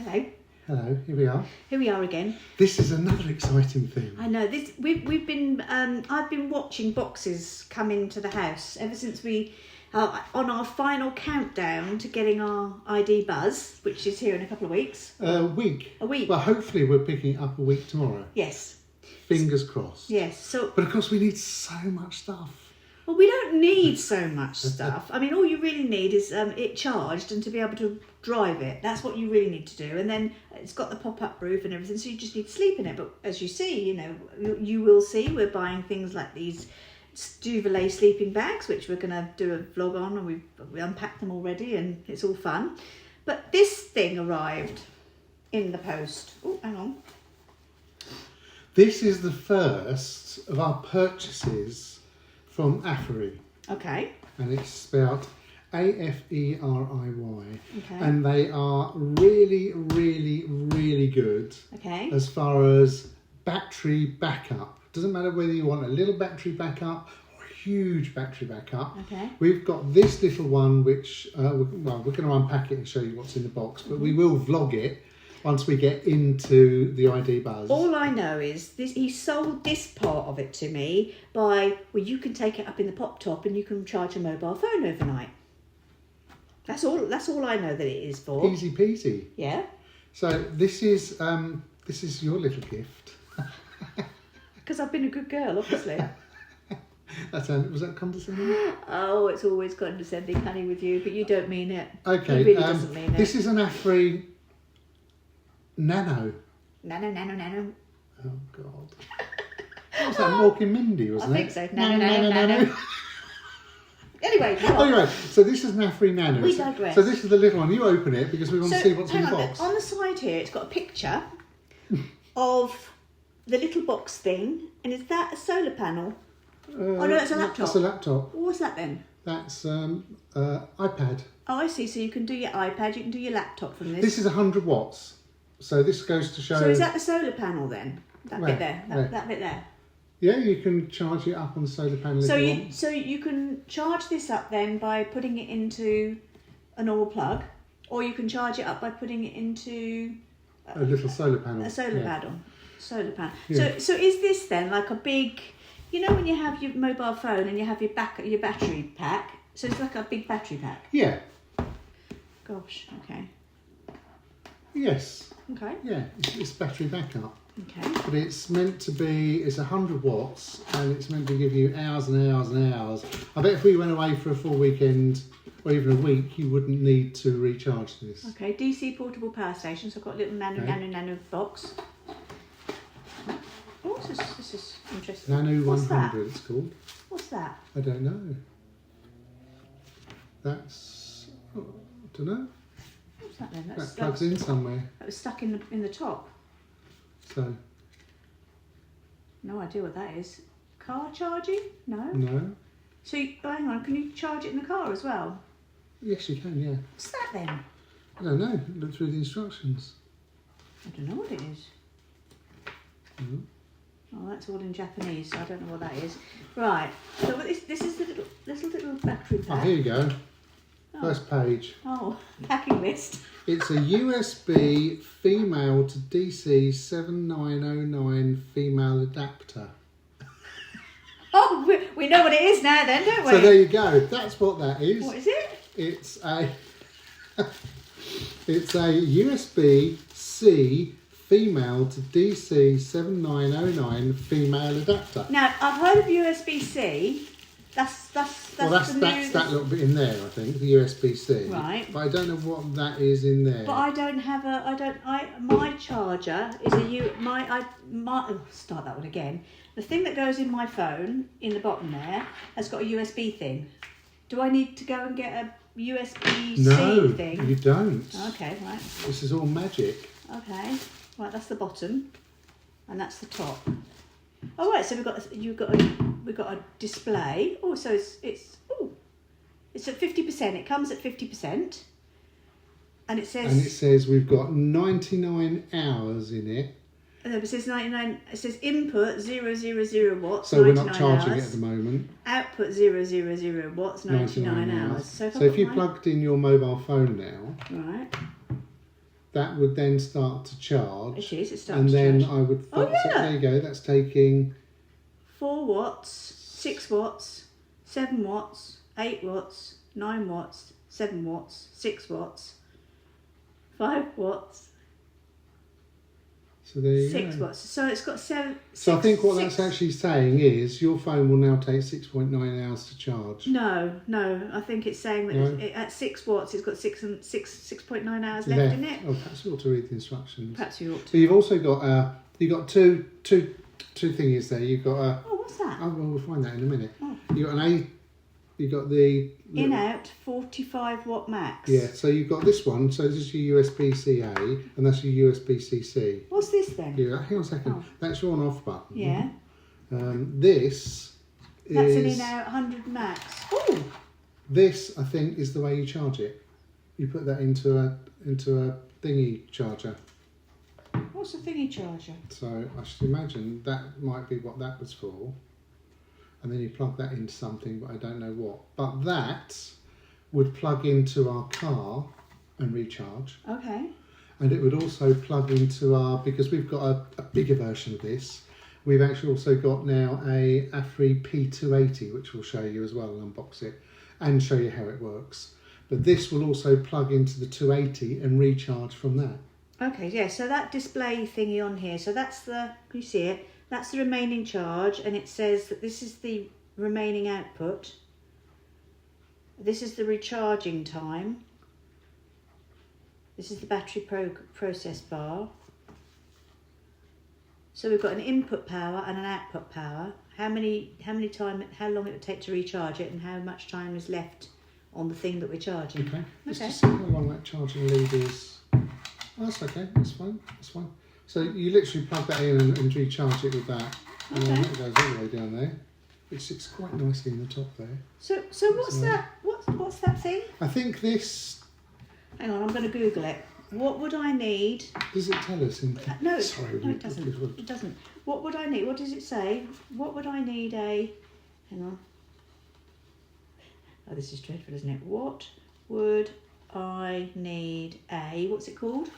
Hello. Hello, here we are. Here we are again. This is another exciting thing. I know this. We've been. I've been watching boxes come into the house ever since we are on our final countdown to getting our ID buzz, which is here in a couple of weeks. A week. A week. Well, hopefully we're picking up a week tomorrow. Yes. Fingers crossed. Yes. So. But of course we need so much stuff. Well, we don't need so much stuff. I mean, all you really need is it charged and to be able to drive it. That's what you really need to do. And then it's got the pop-up roof and everything, so you just need to sleep in it. But as you see, you will see we're buying things like these Duvalet sleeping bags, which we're going to do a vlog on, and we unpacked them already, and it's all fun. But this thing arrived in the post. Oh, hang on. This is the first of our purchases from Aferiy. Okay. And it's spelled Aferiy. Okay. And they are really, really, really good. Okay. As far as battery backup. Doesn't matter whether you want a little battery backup or a huge battery backup. Okay. We've got this little one which, we're going to unpack it and show you what's in the box, but we will vlog it once we get into the ID buzz. All I know is this: he sold this part of it to me by, well, you can take it up in the pop top and you can charge a mobile phone overnight. That's all I know that it is for. Easy peasy. Yeah. So this is your little gift. Because I've been a good girl, obviously. Was that condescending? Oh, it's always condescending, honey, with you, but you don't mean it. Okay. He really doesn't mean it. This is an Aferiy Nano. Nano. Oh God. What was that, Mork and Mindy, wasn't it? I think so. Nano. Anyway, so this is an Aferiy Nano. We digress. So this is the little one. You open it because we want to see what's in the box. On the side here, it's got a picture of the little box thing, and is that a solar panel? Oh no, it's a laptop. That's a laptop. What's that then? That's iPad. Oh, I see. So you can do your iPad, you can do your laptop from this. This is 100 watts. So this goes to show... So is that the solar panel then? That bit there? That bit there? Yeah, you can charge it up on the solar panel if you want. So you can charge this up then by putting it into a normal plug, or you can charge it up by putting it into... a little solar panel. A solar panel. Yeah. So is this then like a big... You know when you have your mobile phone and you have your battery pack? So it's like a big battery pack? Yeah. Gosh, okay. Yes. Okay. Yeah, it's battery backup. Okay. But it's meant to be, it's 100 watts and it's meant to give you hours and hours and hours. I bet if we went away for a full weekend or even a week, you wouldn't need to recharge this. Okay, DC portable power station. So I've got a little nano box. Oh, this is interesting. Nano What's 100 that? it's called. What's that? I don't know. That's, I don't know. What's that then? That plugs in somewhere. That was stuck in the top. So. No idea what that is. Car charging? No. No. So hang on, can you charge it in the car as well? Yes, you can, yeah. What's that then? I don't know. Look through the instructions. I don't know what it is. Mm-hmm. Oh, that's all in Japanese, so I don't know what that is. Right. So this is the little battery pack. Oh, here you go. Oh. First page. Oh, packing list. It's a USB female to DC 7909 female adapter. Oh, we know what it is now then, don't we? So there you go. That's what that is. What is it? It's a USB-C female to DC 7909 female adapter. Now, I've heard of USB-C. That's That's that little bit in there, I think, the USB-C. Right. But I don't know what that is in there. But I don't have my charger is start that one again. The thing that goes in my phone in the bottom there has got a USB thing. Do I need to go and get a USB-C thing? No, you don't. Okay, right. This is all magic. Okay, right. That's the bottom, and that's the top. Oh right, so we've got a display. Oh, so it's at 50%. It comes at 50%, and it says we've got 99 hours in it. It says 99. It says input 000 watts. So we're not 99 charging hours. it at the moment. Output 000 watts. 99 hours. So if you plugged in your mobile phone now, right, that would then start to charge. It is. It starts and to then charge. I would. Oh, so yeah. there you go. That's taking 4 watts, 6 watts, 7 watts, 8 watts, 9 watts, 7 watts, 6 watts, 5 watts, so there you 6 go. watts. So it's got 7. So I think what that's actually saying is your phone will now take 6.9 hours to charge. No. I think it's saying that No? at 6 watts, it's got 6.9 hours left in it. Oh, perhaps you ought to read the instructions. Perhaps you ought So to. you've also got two thingies there. You've got a. Oh, what's that? Oh, well, we'll find that in a minute. Oh. You've got an A. You've got the In out 45 watt max. Yeah, so you've got this one. So this is your USB-C A, and that's your USB-C. What's this then? Yeah, hang on a second. Oh. That's your on-off button. Yeah. This That's an is in out 100 max. Oh. this. I think is the way you charge it. You put that into a thingy charger. What's a thingy charger? So I should imagine that might be what that was for. And then you plug that into something, but I don't know what. But that would plug into our car and recharge. Okay. And it would also plug into our, because we've got a bigger version of this, we've actually also got now a Aferiy P280, which we'll show you as well and unbox it and show you how it works. But this will also plug into the 280 and recharge from that. Okay, yeah, so that display thingy on here, so that's the, can you see it? That's the remaining charge, and it says that this is the remaining output. This is the recharging time. This is the battery process bar. So we've got an input power and an output power. How long it would take to recharge it, and how much time is left on the thing that we're charging. Okay. Let's Okay. just see how long that charging lead is. Oh, that's okay. That's fine. That's fine. So you literally plug that in and recharge it with that. And then Okay. that goes all the way down there. It sits quite nicely in the top there. So what's that? What's that thing? I think this. Hang on, I'm going to Google it. What would I need? Does it tell us? No, Sorry, it doesn't. It doesn't. What would I need? What does it say? What would I need a... Hang on. Oh, this is dreadful, isn't it? What would I need a... What's it called?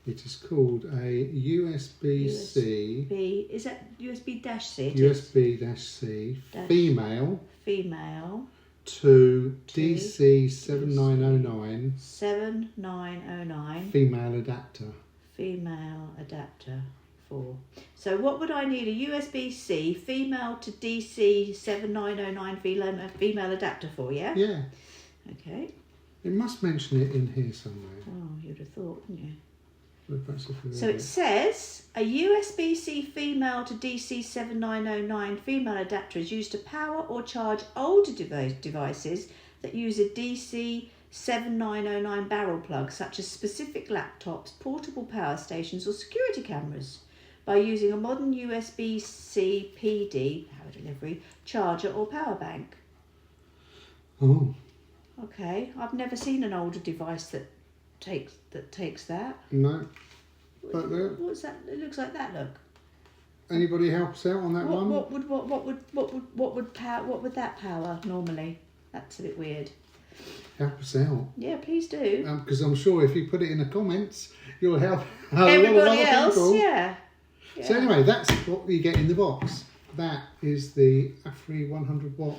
It is called a USB-C. Is that USB-C? USB-C female Female to DC 7909 7909 female adapter. female adapter 4. So what would I need a USB-C female to DC 7909 female adapter for, yeah? Yeah. Okay. It must mention it in here somewhere. Oh, you'd have thought, wouldn't you? But perhaps if we So read it says a USB-C female to DC 7909 female adapter is used to power or charge older devices that use a DC 7909 barrel plug, such as specific laptops, portable power stations or security cameras, by using a modern USB-C PD power delivery charger or power bank. Oh, Okay, I've never seen an older device that takes that. no. But What's that? It looks like that. Look. anybody help us out on that one? What would that power normally? That's a bit weird. Help us out. Yeah, please do. Because I'm sure if you put it in the comments, you'll help a lot of Everybody other else, people. yeah. So anyway, that's what you get in the box. That is the Aferiy 100 watt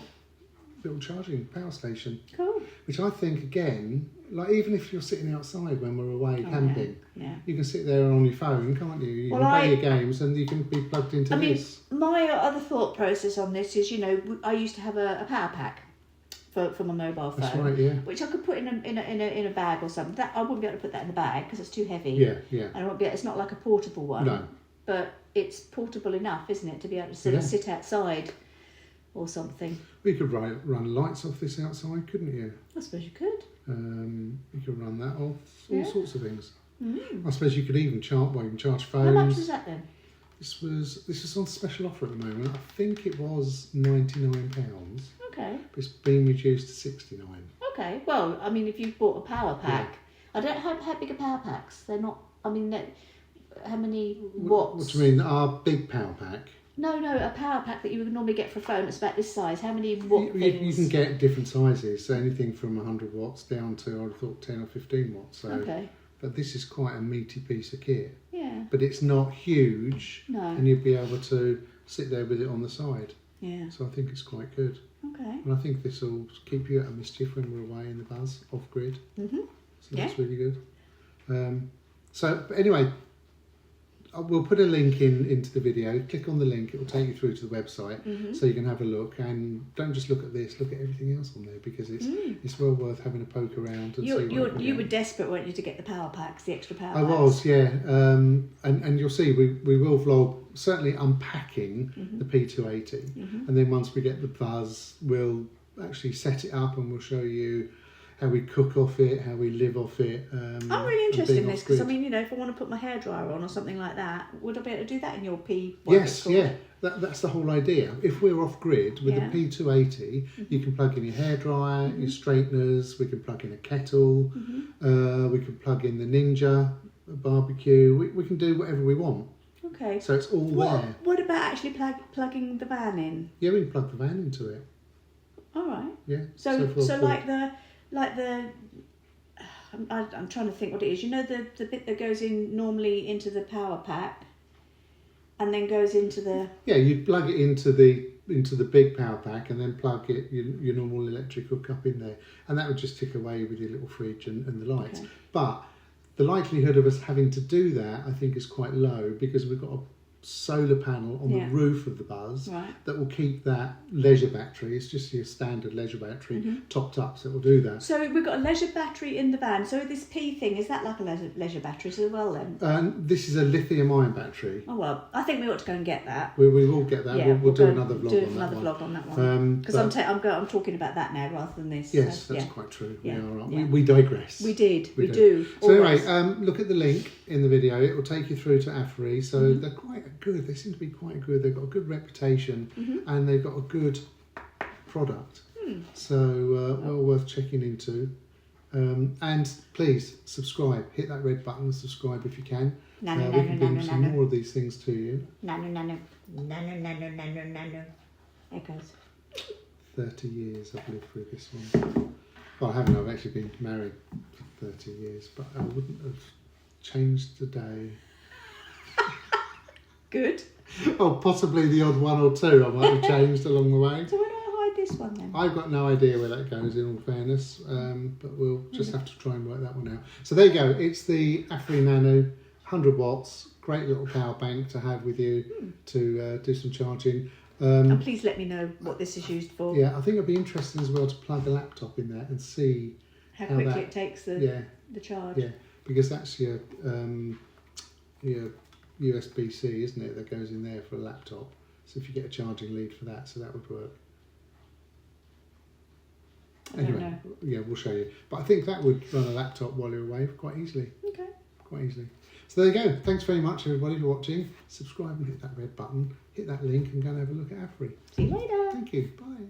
little charging power station, Cool. which I think, again, like even if you're sitting outside when we're away camping, Yeah. you can sit there on your phone, can't you? You Well, can play your games and you can be plugged into I mean, this. my other thought process on this is, I used to have a power pack for my mobile phone, That's right, yeah. which I could put in a bag or something. That I wouldn't be able to put that in the bag because it's too heavy. Yeah. And I won't be. It's not like a portable one. No. But it's portable enough, isn't it, to be able to sort of sit outside or something. We could run lights off this outside, couldn't you? I suppose you could. You could run that off, all Yeah. sorts of things. Mm. I suppose you could even charge phones. How much was that then? This is on special offer at the moment. I think it was £99. Okay. But it's been reduced to £69. Okay. Well, I mean, if you've bought a power pack, I don't know how big are power packs. They're not. I mean, how many watts? What do you mean? Our big power pack? No, a power pack that you would normally get for a phone. It's about this size. How many watt You things? can get different sizes, so anything from 100 watts down to, I would have thought, 10 or 15 watts. So Okay. but this is quite a meaty piece of kit. Yeah. But it's not huge, No. and you'd be able to sit there with it on the side. Yeah. So I think it's quite good. Okay. And I think this will keep you out of mischief when we're away in the buzz, off grid. Mhm. So that's really good. But anyway, we'll put a link into the video. Click on the link; it will take you through to the website, so you can have a look. And don't just look at this; look at everything else on there, because it's well worth having a poke around and see what You were desperate, weren't you, to get the power packs, the extra power packs? I was, yeah. And you'll see we will vlog certainly unpacking the P280, and then once we get the buzz, we'll actually set it up and we'll show you how we cook off it, how we live off it. I'm really interested in this because, I mean, you know, if I want to put my hairdryer on or something like that, would I be able to do that in your P? Yes, yeah. That's the whole idea. If we're off grid with the P280, you can plug in your hairdryer, your straighteners. We can plug in a kettle. We can plug in the Ninja barbecue. We can do whatever we want. Okay. So it's all there. What about actually plugging the van in? Yeah, we can plug the van into it. All right. Yeah. So like the I'm trying to think what it is. You know the bit that goes in normally into the power pack, and then goes into the. Yeah, you'd plug it into the big power pack, and then plug it your normal electric hookup in there, and that would just tick away with your little fridge and the lights. Okay. But the likelihood of us having to do that, I think, is quite low because we've got a solar panel on the roof of the buzz that will keep that leisure battery. It's just your standard leisure battery topped up, so it will do that. So we've got a leisure battery in the van. So this P thing, is that like a leisure battery as well then? This is a lithium ion battery. Oh well, I think we ought to go and get that. We will get that. Yeah, we'll do another vlog do on another that vlog on that one. Because I'm talking about that now rather than this. Yes, so, that's quite true. Yeah. We digress. We do. So anyway, look at the link in the video. It will take you through to Aferiy. So they're quite good. They seem to be quite good. They've got a good reputation and they've got a good product. So well worth checking into. And please subscribe. Hit that red button and subscribe if you can. We can bring some more of these things to you. Nano. There goes. 30 years I've lived through this one. Well, I haven't. I've actually been married for 30 years, but I wouldn't have changed the day. Good. Oh, possibly the odd one or two I might have changed along the way. So where do I hide this one then? I've got no idea where that goes, in all fairness, but we'll just have to try and work that one out. So there you go. It's the Aferiy Nano, 100 watts, great little power bank to have with you to do some charging. And please let me know what this is used for. Yeah, I think it'd be interesting as well to plug a laptop in there and see how quickly it takes the charge. Yeah, because that's your USB-C, isn't it, that goes in there for a laptop. So if you get a charging lead for that, so that would work. Anyway, yeah, we'll show you. But I think that would run a laptop while you're away quite easily. Okay. Quite easily. So there you go. Thanks very much, everybody, for watching. Subscribe and hit that red button. Hit that link and go and have a look at Aferiy. See you later. Thank you. Bye.